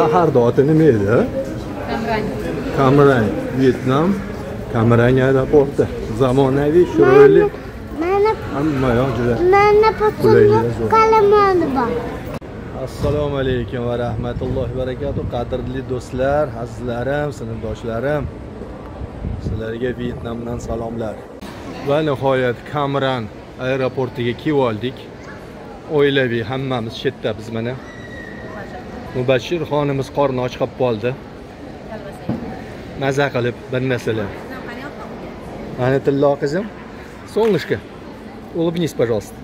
shaharda oti nima edi? Cam Ranh, Vyetnam, Cam Ranh aeroporti. Zamonaviy, chiroyli. Hamma yoq juda. Mana patrul qalamoni bor. Assalomu alaykum va rahmatullohi va barakatuh. Qadrli do'stlar, azizlarim, sinfdoshlarim. Sizlarga Vyetnamdan salomlar. Va nihoyat Cam Ranh aeroportiga kelib oldik. Oilaviy hammamiz shu yerda biz mana. Mubashshir xonimiz qorni och qolib qoldi. Maza qilib bir narsalar. Ana Tillo qizim. Солнышко, улыбнись, пожалуйста.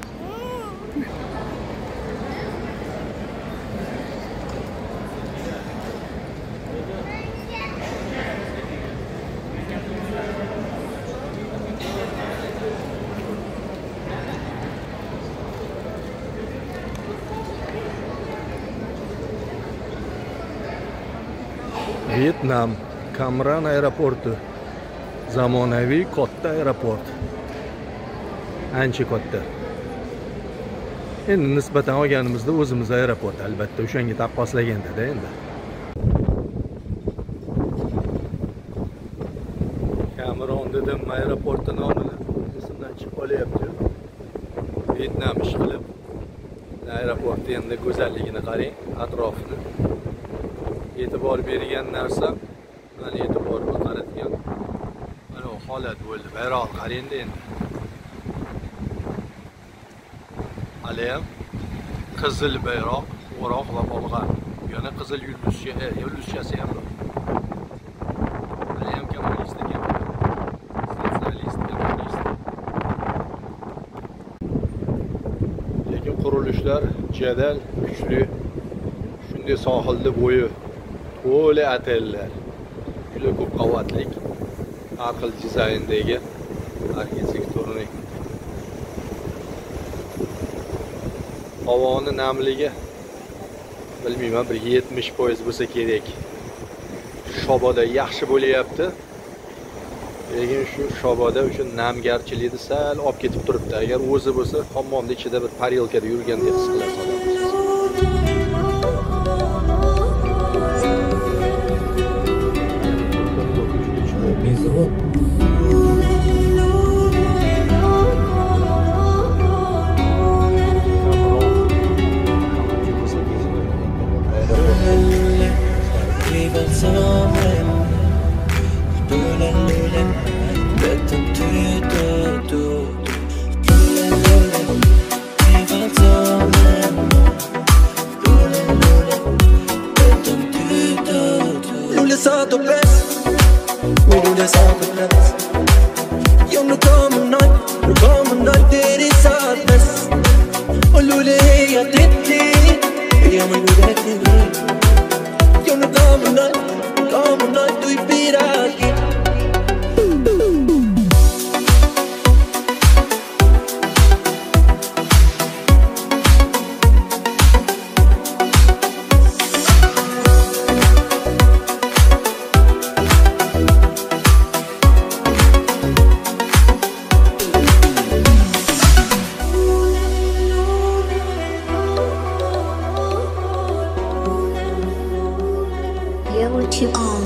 Vyetnam, Cam Ranh aeroporti. Zamonaviy katta aeroport. Ancha katta. Endi nisbatan olganimizda o'zimiz aeroport albatta o'shanga taqqoslaganda-da endi. Cam Ranh dedim aeroporti nomini esimdan chiqib qolyapti. Vyetnam ish qilib aeroportni endi go'zalligini qarang, atrofini. E'tibor bergan narsa, mana e'tiborni qaratgan. Mana holat bo'ldi. Bayroq qarang endi. Alayam qizil bayroq, o'roq va bolg'a. Yana qizil yulduzchasi ham bor. Alayam kommunist ekan. Sotsialist, kommunist. Lekin qurilishlar jadal, kuchli. Shunday sohilda bo'yi to'la otellar. Juda ko'p qavatlik. Har xil dizayndagi arxitekturnik. Havoni namligi bilmayman, bir 70% bo'lsa kerak. Shoboda yaxshi bo'lyapti. Lekin shu shoboda uchun namgarchilikni sal olib ketib turibdi. Agar o'zi bo'lsa, hammomda ichida bir parilkada yurgandek his qilasiz. You on